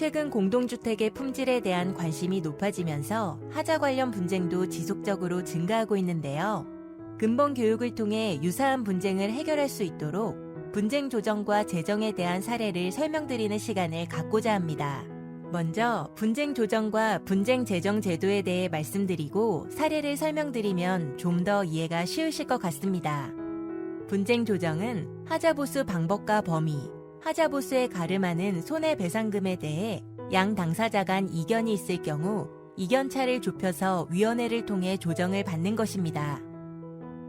최근 공동주택의 품질에 대한 관심이 높아지면서 하자 관련 분쟁도 지속적으로 증가하고 있는데요. 근본 교육을 통해 유사한 분쟁을 해결할 수 있도록 분쟁 조정과 재정에 대한 사례를 설명드리는 시간을 갖고자 합니다. 먼저 분쟁 조정과 분쟁 재정 제도에 대해 말씀드리고 사례를 설명드리면 좀 더 이해가 쉬우실 것 같습니다. 분쟁 조정은 하자보수 방법과 범위, 하자보수에 가름하는 손해배상금에 대해 양 당사자 간 이견이 있을 경우 이견차를 좁혀서 위원회를 통해 조정을 받는 것입니다.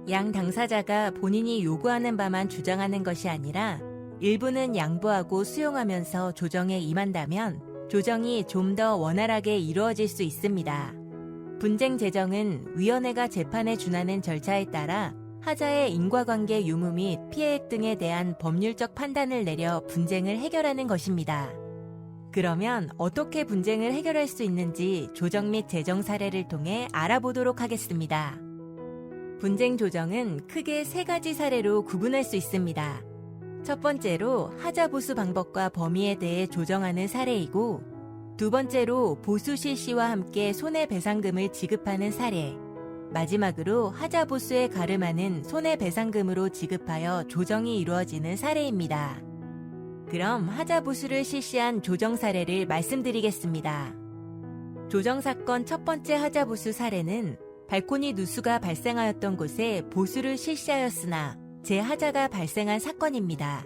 양 당사자가 본인이 요구하는 바만 주장하는 것이 아니라 일부는 양보하고 수용하면서 조정에 임한다면 조정이 좀 더 원활하게 이루어질 수 있습니다. 분쟁 재정은 위원회가 재판에 준하는 절차에 따라 하자의 인과관계 유무 및 피해액 등에 대한 법률적 판단을 내려 분쟁을 해결하는 것입니다. 그러면 어떻게 분쟁을 해결할 수 있는지 조정 및 재정 사례를 통해 알아보도록 하겠습니다. 분쟁 조정은 크게 세 가지 사례로 구분할 수 있습니다. 첫 번째로 하자 보수 방법과 범위에 대해 조정하는 사례이고, 두 번째로 보수 실시와 함께 손해배상금을 지급하는 사례, 마지막으로 하자 보수에 가름하는 손해배상금으로 지급하여 조정이 이루어지는 사례입니다. 그럼 하자 보수를 실시한 조정 사례를 말씀드리겠습니다. 조정 사건 첫 번째 하자 보수 사례는 발코니 누수가 발생하였던 곳에 보수를 실시하였으나 재하자가 발생한 사건입니다.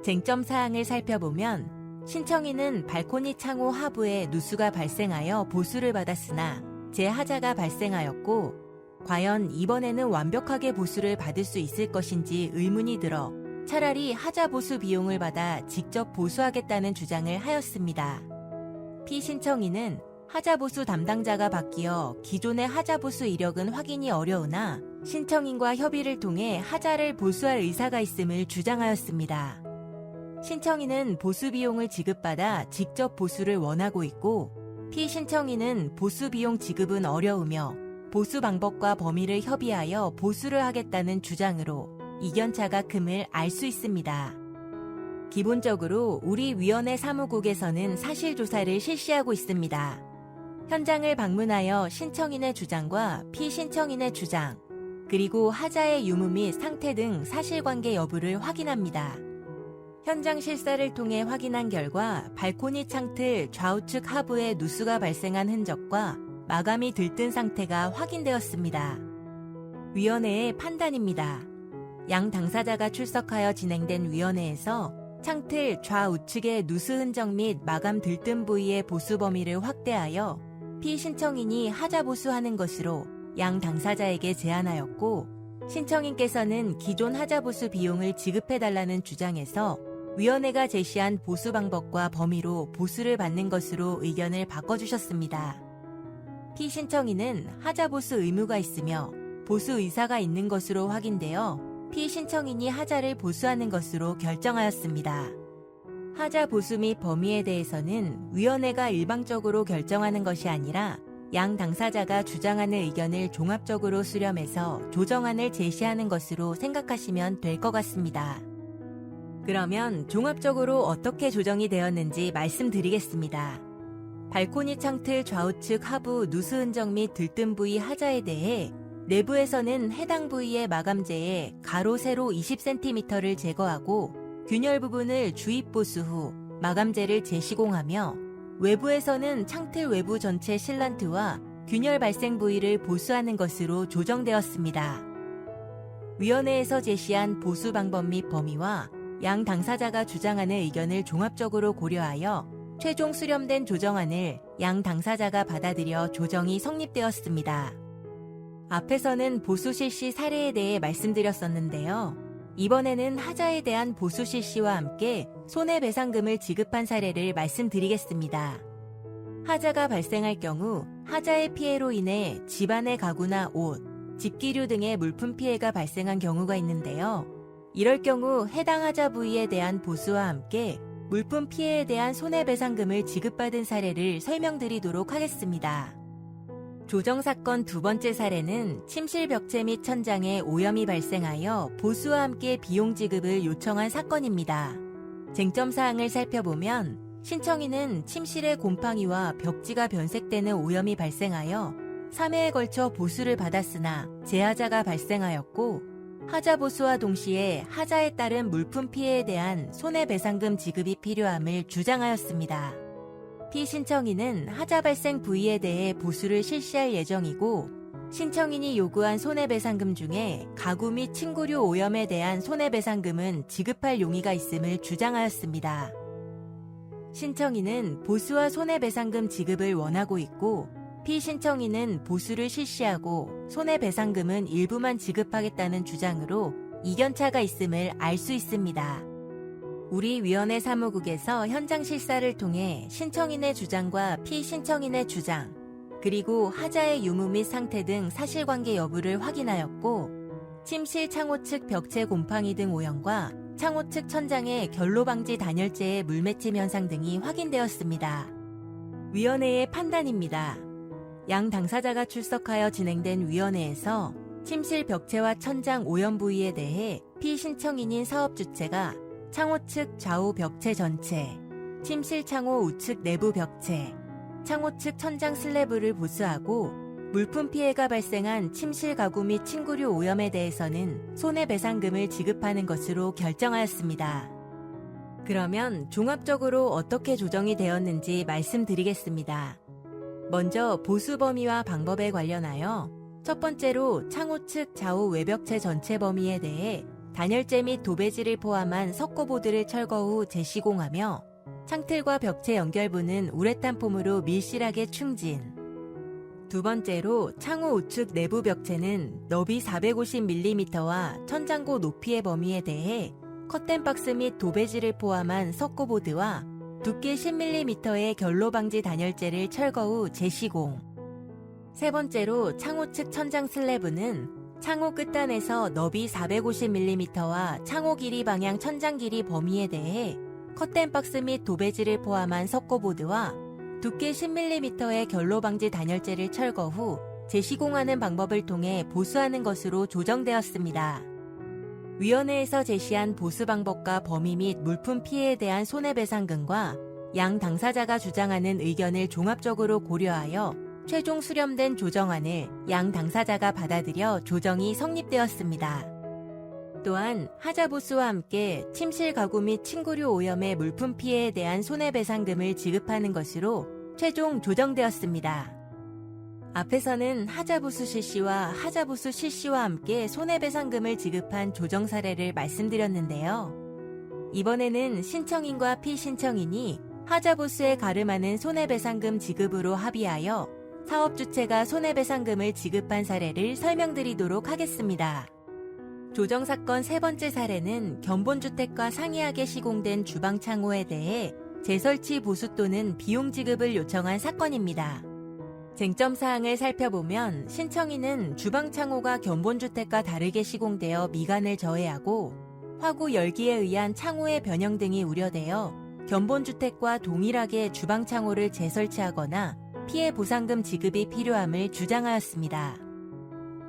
쟁점 사항을 살펴보면 신청인은 발코니 창호 하부에 누수가 발생하여 보수를 받았으나 재하자가 발생하였고, 과연 이번에는 완벽하게 보수를 받을 수 있을 것인지 의문이 들어 차라리 하자 보수 비용을 받아 직접 보수하겠다는 주장을 하였습니다. 피신청인은 하자 보수 담당자가 바뀌어 기존의 하자 보수 이력은 확인이 어려우나 신청인과 협의를 통해 하자를 보수할 의사가 있음을 주장하였습니다. 신청인은 보수 비용을 지급받아 직접 보수를 원하고 있고, 피신청인은 보수 비용 지급은 어려우며 보수 방법과 범위를 협의하여 보수를 하겠다는 주장으로 이견차가 큼을 알 수 있습니다. 기본적으로 우리 위원회 사무국에서는 사실조사를 실시하고 있습니다. 현장을 방문하여 신청인의 주장과 피신청인의 주장, 그리고 하자의 유무 및 상태 등 사실관계 여부를 확인합니다. 현장 실사를 통해 확인한 결과 발코니 창틀 좌우측 하부에 누수가 발생한 흔적과 마감이 들뜬 상태가 확인되었습니다. 위원회의 판단입니다. 양 당사자가 출석하여 진행된 위원회에서 창틀 좌우측의 누수 흔적 및 마감 들뜬 부위의 보수 범위를 확대하여 피신청인이 하자 보수하는 것으로 양 당사자에게 제안하였고, 신청인께서는 기존 하자 보수 비용을 지급해달라는 주장에서 위원회가 제시한 보수 방법과 범위로 보수를 받는 것으로 의견을 바꿔주셨습니다. 피신청인은 하자 보수 의무가 있으며 보수 의사가 있는 것으로 확인되어 피신청인이 하자를 보수하는 것으로 결정하였습니다. 하자 보수 및 범위에 대해서는 위원회가 일방적으로 결정하는 것이 아니라 양 당사자가 주장하는 의견을 종합적으로 수렴해서 조정안을 제시하는 것으로 생각하시면 될 것 같습니다. 그러면 종합적으로 어떻게 조정이 되었는지 말씀드리겠습니다. 발코니 창틀 좌우측 하부 누수 흔적 및 들뜬 부위 하자에 대해 내부에서는 해당 부위의 마감재에 가로 세로 20cm를 제거하고 균열 부분을 주입 보수 후 마감재를 재시공하며, 외부에서는 창틀 외부 전체 실란트와 균열 발생 부위를 보수하는 것으로 조정되었습니다. 위원회에서 제시한 보수 방법 및 범위와 양 당사자가 주장하는 의견을 종합적으로 고려하여 최종 수렴된 조정안을 양 당사자가 받아들여 조정이 성립되었습니다. 앞에서는 보수 실시 사례에 대해 말씀드렸었는데요. 이번에는 하자에 대한 보수 실시와 함께 손해배상금을 지급한 사례를 말씀드리겠습니다. 하자가 발생할 경우 하자의 피해로 인해 집안의 가구나 옷, 집기류 등의 물품 피해가 발생한 경우가 있는데요. 이럴 경우 해당 하자 부위에 대한 보수와 함께 물품 피해에 대한 손해배상금을 지급받은 사례를 설명드리도록 하겠습니다. 조정사건 두 번째 사례는 침실 벽체 및 천장에 오염이 발생하여 보수와 함께 비용 지급을 요청한 사건입니다. 쟁점 사항을 살펴보면 신청인은 침실의 곰팡이와 벽지가 변색되는 오염이 발생하여 3회에 걸쳐 보수를 받았으나 재하자가 발생하였고, 하자 보수와 동시에 하자에 따른 물품 피해에 대한 손해배상금 지급이 필요함을 주장하였습니다. 피신청인은 하자 발생 부위에 대해 보수를 실시할 예정이고, 신청인이 요구한 손해배상금 중에 가구 및 침구류 오염에 대한 손해배상금은 지급할 용의가 있음을 주장하였습니다. 신청인은 보수와 손해배상금 지급을 원하고 있고, 피신청인은 보수를 실시하고 손해배상금은 일부만 지급하겠다는 주장으로 이견차가 있음을 알 수 있습니다. 우리 위원회 사무국에서 현장 실사를 통해 신청인의 주장과 피신청인의 주장, 그리고 하자의 유무 및 상태 등 사실관계 여부를 확인하였고, 침실 창호 측 벽체 곰팡이 등 오염과 창호 측 천장의 결로방지 단열재의 물맺힘 현상 등이 확인되었습니다. 위원회의 판단입니다. 양 당사자가 출석하여 진행된 위원회에서 침실 벽체와 천장 오염 부위에 대해 피신청인인 사업주체가 창호 측 좌우 벽체 전체, 침실 창호 우측 내부 벽체, 창호 측 천장 슬래브를 보수하고 물품 피해가 발생한 침실 가구 및 침구류 오염에 대해서는 손해배상금을 지급하는 것으로 결정하였습니다. 그러면 종합적으로 어떻게 조정이 되었는지 말씀드리겠습니다. 먼저 보수 범위와 방법에 관련하여 첫 번째로 창호 측 좌우 외벽체 전체 범위에 대해 단열재 및 도배지를 포함한 석고보드를 철거 후 재시공하며 창틀과 벽체 연결부는 우레탄 폼으로 밀실하게 충진. 두 번째로 창호 우측 내부 벽체는 너비 450mm와 천장고 높이의 범위에 대해 커튼박스 및 도배지를 포함한 석고보드와 두께 10mm의 결로방지 단열재를 철거 후 재시공. 세 번째로 창호 측 천장 슬래브는 창호 끝단에서 너비 450mm와 창호 길이 방향 천장 길이 범위에 대해 커튼박스 및 도배지를 포함한 석고보드와 두께 10mm의 결로방지 단열재를 철거 후 재시공하는 방법을 통해 보수하는 것으로 조정되었습니다. 위원회에서 제시한 보수 방법과 범위 및 물품 피해에 대한 손해배상금과 양 당사자가 주장하는 의견을 종합적으로 고려하여 최종 수렴된 조정안을 양 당사자가 받아들여 조정이 성립되었습니다. 또한 하자 보수와 함께 침실 가구 및 침구류 오염의 물품 피해에 대한 손해배상금을 지급하는 것으로 최종 조정되었습니다. 앞에서는 하자보수 실시와 하자보수 실시와 함께 손해배상금을 지급한 조정 사례를 말씀드렸는데요. 이번에는 신청인과 피신청인이 하자보수에 가름하는 손해배상금 지급으로 합의하여 사업주체가 손해배상금을 지급한 사례를 설명드리도록 하겠습니다. 조정사건 세 번째 사례는 견본주택과 상이하게 시공된 주방창호에 대해 재설치 보수 또는 비용 지급을 요청한 사건입니다. 쟁점 사항을 살펴보면 신청인은 주방창호가 견본주택과 다르게 시공되어 미간을 저해하고 화구 열기에 의한 창호의 변형 등이 우려되어 견본주택과 동일하게 주방창호를 재설치하거나 피해 보상금 지급이 필요함을 주장하였습니다.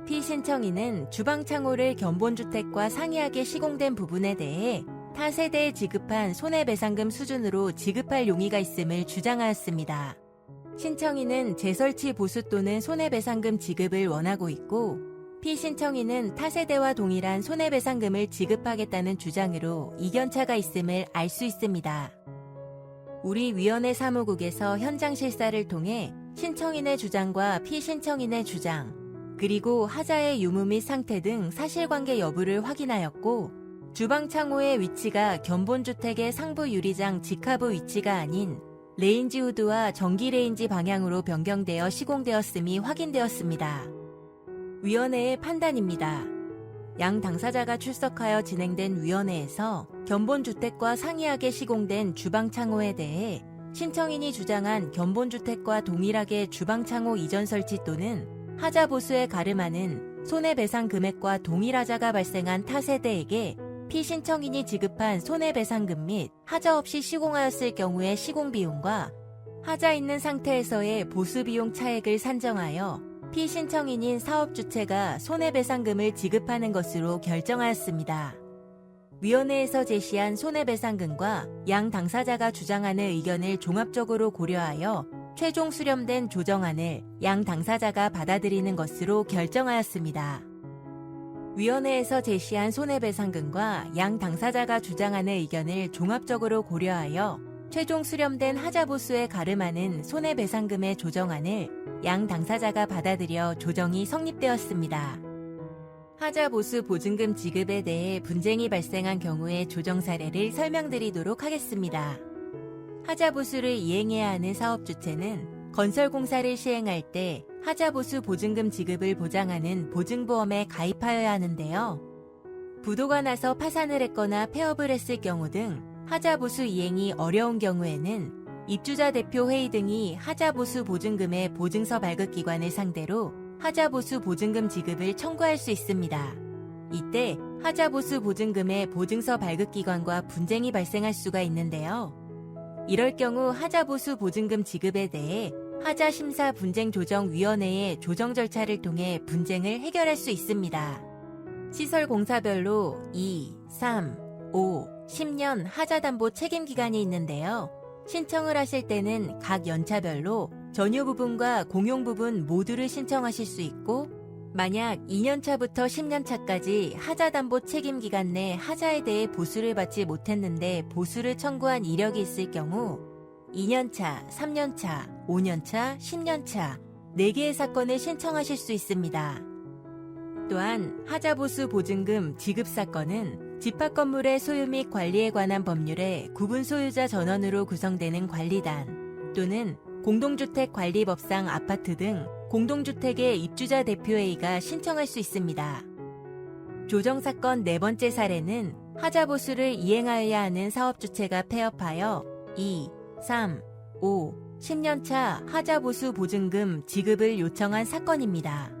피신청인은 주방창호를 견본주택과 상이하게 시공된 부분에 대해 타 세대에 지급한 손해배상금 수준으로 지급할 용의가 있음을 주장하였습니다. 신청인은 재설치 보수 또는 손해배상금 지급을 원하고 있고, 피신청인은 타세대와 동일한 손해배상금을 지급하겠다는 주장으로 이견차가 있음을 알 수 있습니다. 우리 위원회 사무국에서 현장 실사를 통해 신청인의 주장과 피신청인의 주장, 그리고 하자의 유무 및 상태 등 사실관계 여부를 확인하였고, 주방창호의 위치가 견본주택의 상부 유리장 직하부 위치가 아닌 레인지 후드와 전기 레인지 방향으로 변경되어 시공되었음이 확인되었습니다. 위원회의 판단입니다. 양 당사자가 출석하여 진행된 위원회에서 견본주택과 상이하게 시공된 주방창호에 대해 신청인이 주장한 견본주택과 동일하게 주방창호 이전 설치 또는 하자 보수에 가름하는 손해배상 금액과 동일하자가 발생한 타세대에게 피신청인이 지급한 손해배상금 및 하자 없이 시공하였을 경우의 시공비용과 하자 있는 상태에서의 보수비용 차액을 산정하여 피신청인인 사업주체가 손해배상금을 지급하는 것으로 결정하였습니다. 위원회에서 제시한 손해배상금과 양 당사자가 주장하는 의견을 종합적으로 고려하여 최종 수렴된 조정안을 양 당사자가 받아들이는 것으로 결정하였습니다. 위원회에서 제시한 손해배상금과 양 당사자가 주장하는 의견을 종합적으로 고려하여 최종 수렴된 하자보수에 가름하는 손해배상금의 조정안을 양 당사자가 받아들여 조정이 성립되었습니다. 하자보수 보증금 지급에 대해 분쟁이 발생한 경우의 조정 사례를 설명드리도록 하겠습니다. 하자보수를 이행해야 하는 사업주체는 건설공사를 시행할 때 하자보수 보증금 지급을 보장하는 보증보험에 가입하여야 하는데요. 부도가 나서 파산을 했거나 폐업을 했을 경우 등 하자보수 이행이 어려운 경우에는 입주자 대표 회의 등이 하자보수 보증금의 보증서 발급기관을 상대로 하자보수 보증금 지급을 청구할 수 있습니다. 이때 하자보수 보증금의 보증서 발급기관과 분쟁이 발생할 수가 있는데요. 이럴 경우 하자보수 보증금 지급에 대해 하자심사분쟁조정위원회의 조정 절차를 통해 분쟁을 해결할 수 있습니다. 시설공사별로 2, 3, 5, 10년 하자담보 책임기간이 있는데요. 신청을 하실 때는 각 연차별로 전유 부분과 공용 부분 모두를 신청하실 수 있고, 만약 2년차부터 10년차까지 하자담보 책임기간 내 하자에 대해 보수를 받지 못했는데 보수를 청구한 이력이 있을 경우 2년차, 3년차, 5년차, 10년차 4개의 사건을 신청하실 수 있습니다. 또한 하자보수 보증금 지급 사건은 집합건물의 소유 및 관리에 관한 법률의 구분 소유자 전원으로 구성되는 관리단 또는 공동주택관리법상 아파트 등 공동주택의 입주자 대표회의가 신청할 수 있습니다. 조정사건 네 번째 사례는 하자보수를 이행하여야 하는 사업주체가 폐업하여 2, 3, 5, 10년차 하자보수 보증금 지급을 요청한 사건입니다.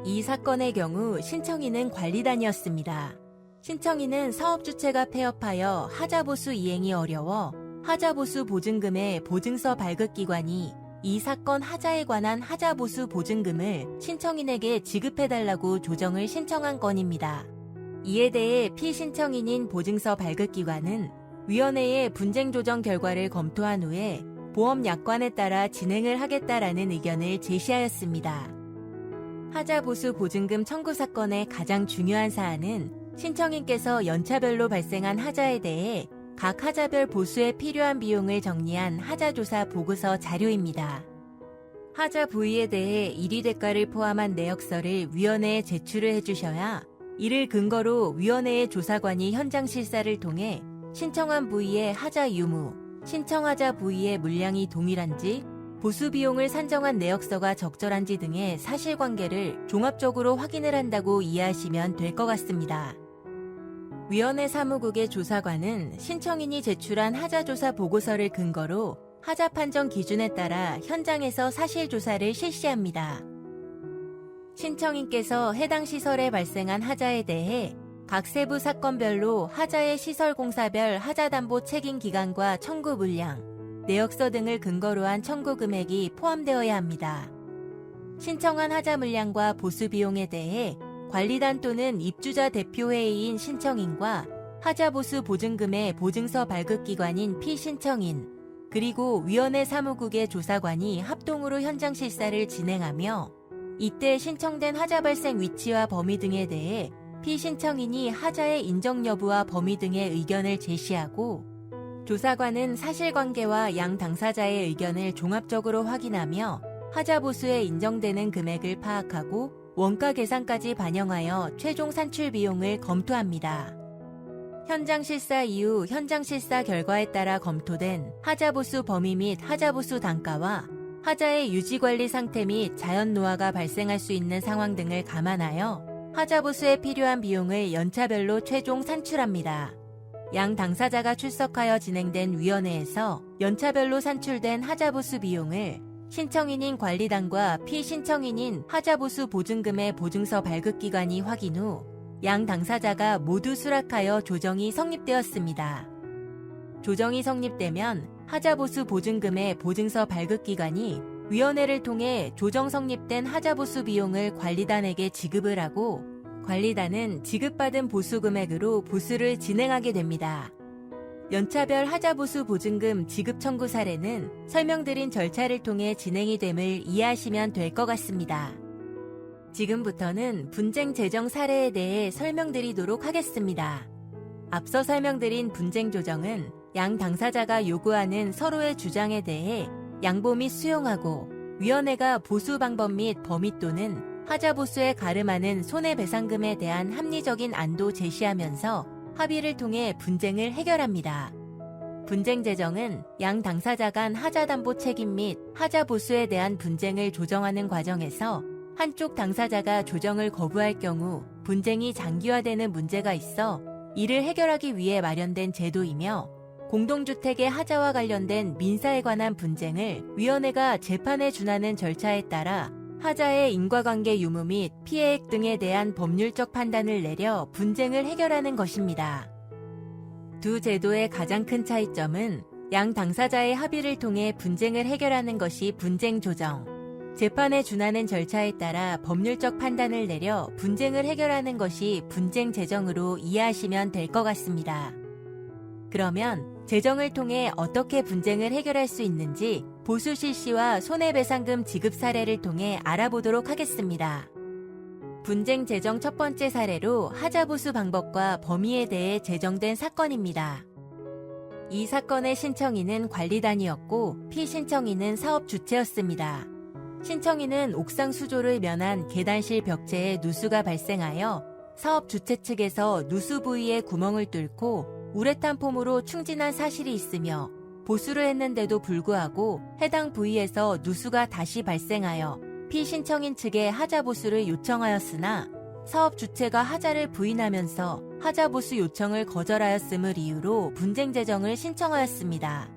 이 사건의 경우 신청인은 관리단이었습니다. 신청인은 사업주체가 폐업하여 하자보수 이행이 어려워 하자보수 보증금의 보증서 발급기관이 이 사건 하자에 관한 하자보수 보증금을 신청인에게 지급해달라고 조정을 신청한 건입니다. 이에 대해 피신청인인 보증서 발급기관은 위원회의 분쟁조정 결과를 검토한 후에 보험약관에 따라 진행을 하겠다라는 의견을 제시하였습니다. 하자보수 보증금 청구 사건의 가장 중요한 사안은 신청인께서 연차별로 발생한 하자에 대해 각 하자별 보수에 필요한 비용을 정리한 하자조사 보고서 자료입니다. 하자 부위에 대해 일위 대가를 포함한 내역서를 위원회에 제출을 해주셔야 이를 근거로 위원회의 조사관이 현장 실사를 통해 신청한 부위의 하자 유무, 신청하자 부위의 물량이 동일한지, 보수 비용을 산정한 내역서가 적절한지 등의 사실관계를 종합적으로 확인을 한다고 이해하시면 될 것 같습니다. 위원회 사무국의 조사관은 신청인이 제출한 하자조사 보고서를 근거로 하자 판정 기준에 따라 현장에서 사실조사를 실시합니다. 신청인께서 해당 시설에 발생한 하자에 대해 각 세부 사건별로 하자의 시설공사별 하자담보 책임기간과 청구 물량, 내역서 등을 근거로 한 청구 금액이 포함되어야 합니다. 신청한 하자 물량과 보수 비용에 대해 관리단 또는 입주자 대표회의인 신청인과 하자보수 보증금의 보증서 발급기관인 피신청인, 그리고 위원회 사무국의 조사관이 합동으로 현장 실사를 진행하며 이때 신청된 하자 발생 위치와 범위 등에 대해 피신청인이 하자의 인정 여부와 범위 등의 의견을 제시하고 조사관은 사실관계와 양 당사자의 의견을 종합적으로 확인하며 하자보수에 인정되는 금액을 파악하고 원가 계산까지 반영하여 최종 산출 비용을 검토합니다. 현장 실사 이후 현장 실사 결과에 따라 검토된 하자보수 범위 및 하자보수 단가와 하자의 유지관리 상태 및 자연 노화가 발생할 수 있는 상황 등을 감안하여 하자보수에 필요한 비용을 연차별로 최종 산출합니다. 양 당사자가 출석하여 진행된 위원회에서 연차별로 산출된 하자보수 비용을 신청인인 관리단과 피신청인인 하자보수 보증금의 보증서 발급기관이 확인 후 양 당사자가 모두 수락하여 조정이 성립되었습니다. 조정이 성립되면 하자보수 보증금의 보증서 발급기관이 위원회를 통해 조정 성립된 하자보수 비용을 관리단에게 지급을 하고 관리단은 지급받은 보수 금액으로 보수를 진행하게 됩니다. 연차별 하자보수 보증금 지급 청구 사례는 설명드린 절차를 통해 진행이 됨을 이해하시면 될 것 같습니다. 지금부터는 분쟁 재정 사례에 대해 설명드리도록 하겠습니다. 앞서 설명드린 분쟁 조정은 양 당사자가 요구하는 서로의 주장에 대해 양보 및 수용하고 위원회가 보수 방법 및 범위 또는 하자보수에 가름하는 손해배상금에 대한 합리적인 안도 제시하면서 합의를 통해 분쟁을 해결합니다. 분쟁 재정은 양 당사자 간 하자담보 책임 및 하자보수에 대한 분쟁을 조정하는 과정에서 한쪽 당사자가 조정을 거부할 경우 분쟁이 장기화되는 문제가 있어 이를 해결하기 위해 마련된 제도이며 공동주택의 하자와 관련된 민사에 관한 분쟁을 위원회가 재판에 준하는 절차에 따라 하자의 인과관계 유무 및 피해액 등에 대한 법률적 판단을 내려 분쟁을 해결하는 것입니다. 두 제도의 가장 큰 차이점은 양 당사자의 합의를 통해 분쟁을 해결하는 것이 분쟁 조정, 재판에 준하는 절차에 따라 법률적 판단을 내려 분쟁을 해결하는 것이 분쟁 재정으로 이해하시면 될 것 같습니다. 그러면 재정을 통해 어떻게 분쟁을 해결할 수 있는지 보수 실시와 손해배상금 지급 사례를 통해 알아보도록 하겠습니다. 분쟁 재정 첫 번째 사례로 하자보수 방법과 범위에 대해 제정된 사건입니다. 이 사건의 신청인은 관리단이었고 피신청인은 사업 주체였습니다. 신청인은 옥상 수조를 면한 계단실 벽체에 누수가 발생하여 사업 주체 측에서 누수 부위에 구멍을 뚫고 우레탄 폼으로 충진한 사실이 있으며 보수를 했는데도 불구하고 해당 부위에서 누수가 다시 발생하여 피신청인 측에 하자보수를 요청하였으나 사업 주체가 하자를 부인하면서 하자보수 요청을 거절하였음을 이유로 분쟁 재정을 신청하였습니다.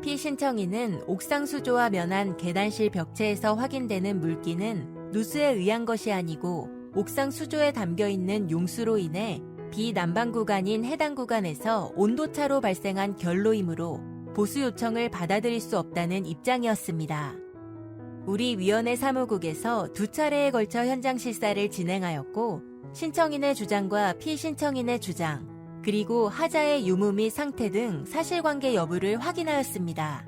피신청인은 옥상 수조와 면한 계단실 벽체에서 확인되는 물기는 누수에 의한 것이 아니고 옥상 수조에 담겨있는 용수로 인해 비난방 구간인 해당 구간에서 온도차로 발생한 결로이므로 보수 요청을 받아들일 수 없다는 입장이었습니다. 우리 위원회 사무국에서 두 차례에 걸쳐 현장 실사를 진행하였고 신청인의 주장과 피신청인의 주장, 그리고 하자의 유무 및 상태 등 사실관계 여부를 확인하였습니다.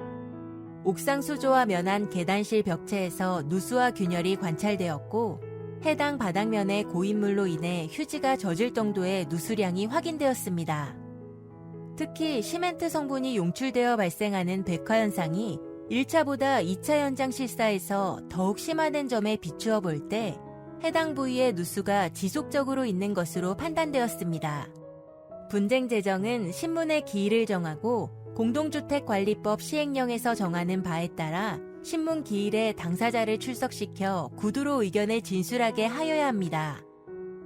옥상 수조와 면한 계단실 벽체에서 누수와 균열이 관찰되었고 해당 바닥면의 고인물로 인해 휴지가 젖을 정도의 누수량이 확인되었습니다. 특히 시멘트 성분이 용출되어 발생하는 백화 현상이 1차보다 2차 현장 실사에서 더욱 심화된 점에 비추어 볼 때 해당 부위의 누수가 지속적으로 있는 것으로 판단되었습니다. 분쟁 재정은 신문의 기일을 정하고 공동주택관리법 시행령에서 정하는 바에 따라 신문 기일에 당사자를 출석시켜 구두로 의견을 진술하게 하여야 합니다.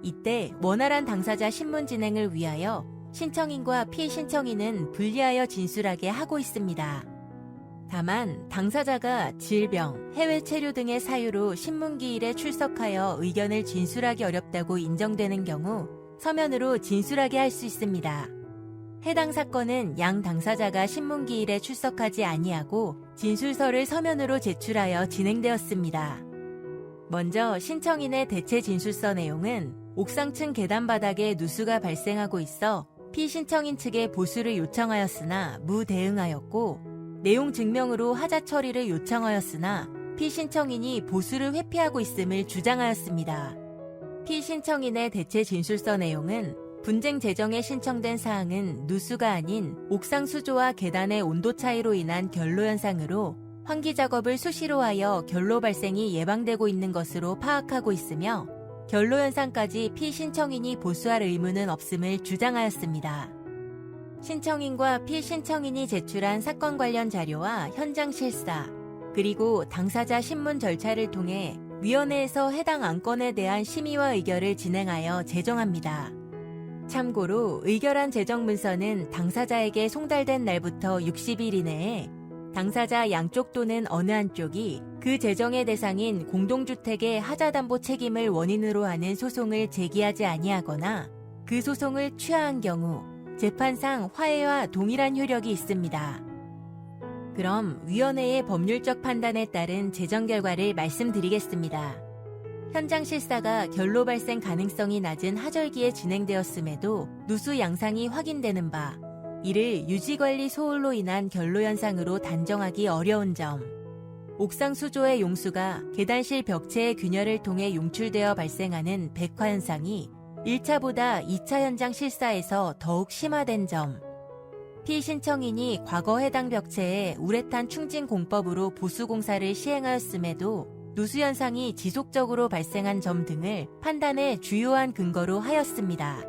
이때 원활한 당사자 신문 진행을 위하여 신청인과 피신청인은 분리하여 진술하게 하고 있습니다. 다만 당사자가 질병, 해외 체류 등의 사유로 신문 기일에 출석하여 의견을 진술하기 어렵다고 인정되는 경우 서면으로 진술하게 할 수 있습니다. 해당 사건은 양 당사자가 신문 기일에 출석하지 아니하고 진술서를 서면으로 제출하여 진행되었습니다. 먼저 신청인의 대체 진술서 내용은 옥상층 계단 바닥에 누수가 발생하고 있어 피신청인 측에 보수를 요청하였으나 무대응하였고 내용 증명으로 하자 처리를 요청하였으나 피신청인이 보수를 회피하고 있음을 주장하였습니다. 피신청인의 대체 진술서 내용은 분쟁 재정에 신청된 사항은 누수가 아닌 옥상 수조와 계단의 온도 차이로 인한 결로 현상으로 환기 작업을 수시로 하여 결로 발생이 예방되고 있는 것으로 파악하고 있으며 결로 현상까지 피신청인이 보수할 의무는 없음을 주장하였습니다. 신청인과 피신청인이 제출한 사건 관련 자료와 현장 실사, 그리고 당사자 신문 절차를 통해 위원회에서 해당 안건에 대한 심의와 의결을 진행하여 제정합니다. 참고로 의결한 재정 문서는 당사자에게 송달된 날부터 60일 이내에 당사자 양쪽 또는 어느 한쪽이 그 재정의 대상인 공동주택의 하자담보 책임을 원인으로 하는 소송을 제기하지 아니하거나 그 소송을 취하한 경우 재판상 화해와 동일한 효력이 있습니다. 그럼 위원회의 법률적 판단에 따른 재정 결과를 말씀드리겠습니다. 현장 실사가 결로 발생 가능성이 낮은 하절기에 진행되었음에도 누수 양상이 확인되는 바, 이를 유지관리 소홀로 인한 결로 현상으로 단정하기 어려운 점, 옥상 수조의 용수가 계단실 벽체의 균열을 통해 용출되어 발생하는 백화 현상이 1차보다 2차 현장 실사에서 더욱 심화된 점, 피신청인이 과거 해당 벽체에 우레탄 충진 공법으로 보수 공사를 시행하였음에도 누수 현상이 지속적으로 발생한 점 등을 판단의 주요한 근거로 하였습니다.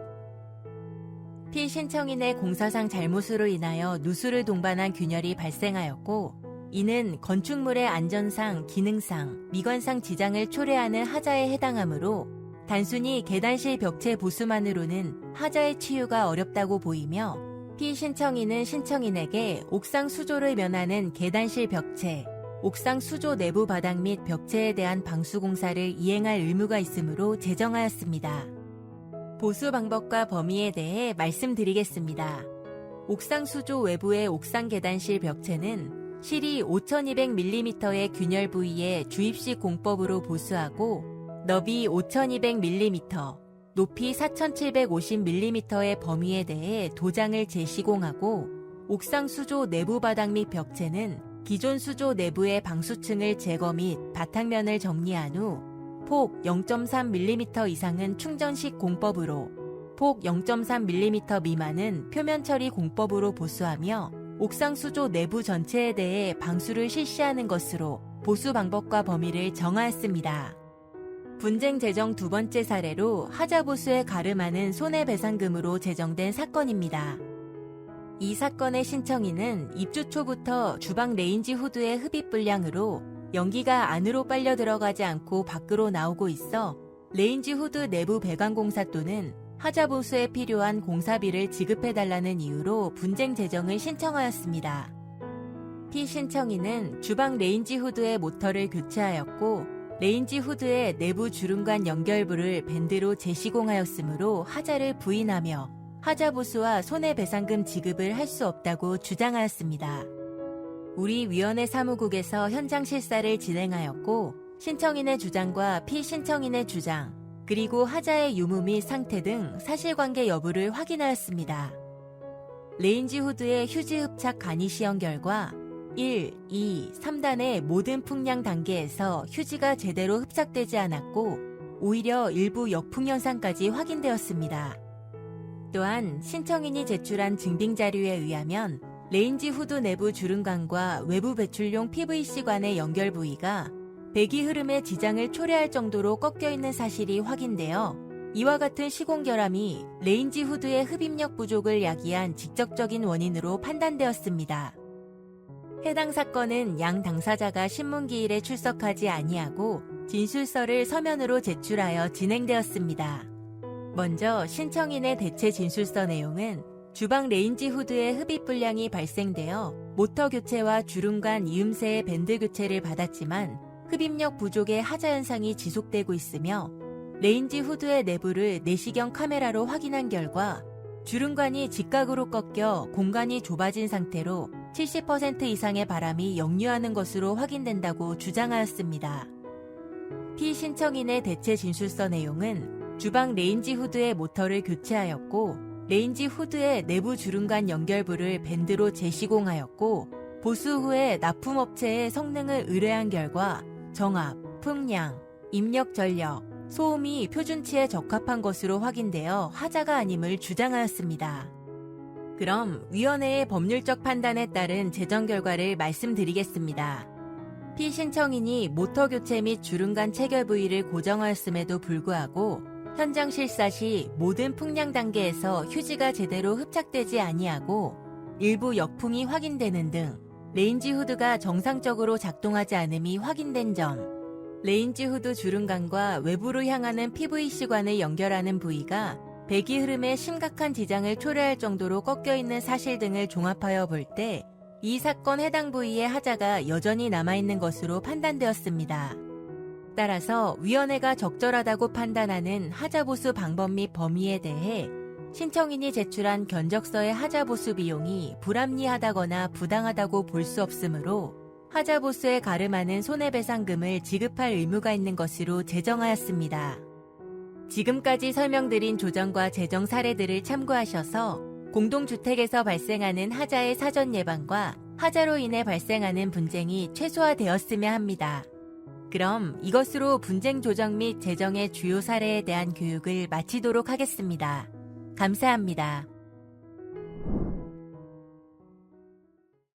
피신청인의 공사상 잘못으로 인하여 누수를 동반한 균열이 발생하였고, 이는 건축물의 안전상, 기능상, 미관상 지장을 초래하는 하자에 해당하므로 단순히 계단실 벽체 보수만으로는 하자의 치유가 어렵다고 보이며, 피신청인은 신청인에게 옥상 수조를 면하는 계단실 벽체, 옥상 수조 내부 바닥 및 벽체에 대한 방수 공사를 이행할 의무가 있으므로 제정하였습니다. 보수 방법과 범위에 대해 말씀드리겠습니다. 옥상 수조 외부의 옥상 계단실 벽체는 실이 5200mm의 균열 부위에 주입식 공법으로 보수하고 너비 5200mm, 높이 4750mm의 범위에 대해 도장을 재시공하고, 옥상 수조 내부 바닥 및 벽체는 기존 수조 내부의 방수층을 제거 및 바닥면을 정리한 후 폭 0.3mm 이상은 충전식 공법으로, 폭 0.3mm 미만은 표면 처리 공법으로 보수하며 옥상 수조 내부 전체에 대해 방수를 실시하는 것으로 보수 방법과 범위를 정하였습니다. 분쟁 제정 두 번째 사례로 하자 보수에 가름하는 손해배상금으로 제정된 사건입니다. 이 사건의 신청인은 입주 초부터 주방 레인지 후드의 흡입 불량으로 연기가 안으로 빨려 들어가지 않고 밖으로 나오고 있어 레인지 후드 내부 배관 공사 또는 하자 보수에 필요한 공사비를 지급해달라는 이유로 분쟁 제정을 신청하였습니다. 피신청인은 주방 레인지 후드의 모터를 교체하였고, 레인지 후드의 내부 주름관 연결부를 밴드로 재시공하였으므로 하자를 부인하며 하자 보수와 손해배상금 지급을 할 수 없다고 주장하였습니다. 우리 위원회 사무국에서 현장 실사를 진행하였고, 신청인의 주장과 피신청인의 주장, 그리고 하자의 유무 및 상태 등 사실관계 여부를 확인하였습니다. 레인지 후드의 휴지 흡착 간이 시험 결과 1, 2, 3단의 모든 풍량 단계에서 휴지가 제대로 흡착되지 않았고, 오히려 일부 역풍 현상까지 확인되었습니다. 또한 신청인이 제출한 증빙 자료에 의하면 레인지 후드 내부 주름관과 외부 배출용 PVC관의 연결 부위가 배기 흐름의 지장을 초래할 정도로 꺾여 있는 사실이 확인되어 이와 같은 시공 결함이 레인지 후드의 흡입력 부족을 야기한 직접적인 원인으로 판단되었습니다. 해당 사건은 양 당사자가 신문기일에 출석하지 아니하고 진술서를 서면으로 제출하여 진행되었습니다. 먼저 신청인의 대체 진술서 내용은 주방 레인지 후드의 흡입 불량이 발생되어 모터 교체와 주름관 이음새의 밴드 교체를 받았지만 흡입력 부족의 하자 현상이 지속되고 있으며, 레인지 후드의 내부를 내시경 카메라로 확인한 결과 주름관이 직각으로 꺾여 공간이 좁아진 상태로 70% 이상의 바람이 역류하는 것으로 확인된다고 주장하였습니다. 피신청인의 대체 진술서 내용은 주방 레인지 후드의 모터를 교체하였고, 레인지 후드의 내부 주름관 연결부를 밴드로 재시공하였고, 보수 후에 납품업체에 성능을 의뢰한 결과 정압, 풍량, 입력 전력, 소음이 표준치에 적합한 것으로 확인되어 하자가 아님을 주장하였습니다. 그럼 위원회의 법률적 판단에 따른 제정 결과를 말씀드리겠습니다. 피신청인이 모터 교체 및 주름관 체결 부위를 고정하였음에도 불구하고 현장 실사 시 모든 풍량 단계에서 휴지가 제대로 흡착되지 아니하고 일부 역풍이 확인되는 등 레인지 후드가 정상적으로 작동하지 않음이 확인된 점, 레인지 후드 주름관과 외부로 향하는 PVC관을 연결하는 부위가 배기 흐름에 심각한 지장을 초래할 정도로 꺾여 있는 사실 등을 종합하여 볼 때 이 사건 해당 부위의 하자가 여전히 남아있는 것으로 판단되었습니다. 따라서 위원회가 적절하다고 판단하는 하자 보수 방법 및 범위에 대해 신청인이 제출한 견적서의 하자 보수 비용이 불합리하다거나 부당하다고 볼 수 없으므로 하자 보수에 가름하는 손해배상금을 지급할 의무가 있는 것으로 제정하였습니다. 지금까지 설명드린 조정과 제정 사례들을 참고하셔서 공동주택에서 발생하는 하자의 사전 예방과 하자로 인해 발생하는 분쟁이 최소화되었으면 합니다. 그럼 이것으로 분쟁 조정 및 제정의 주요 사례에 대한 교육을 마치도록 하겠습니다. 감사합니다.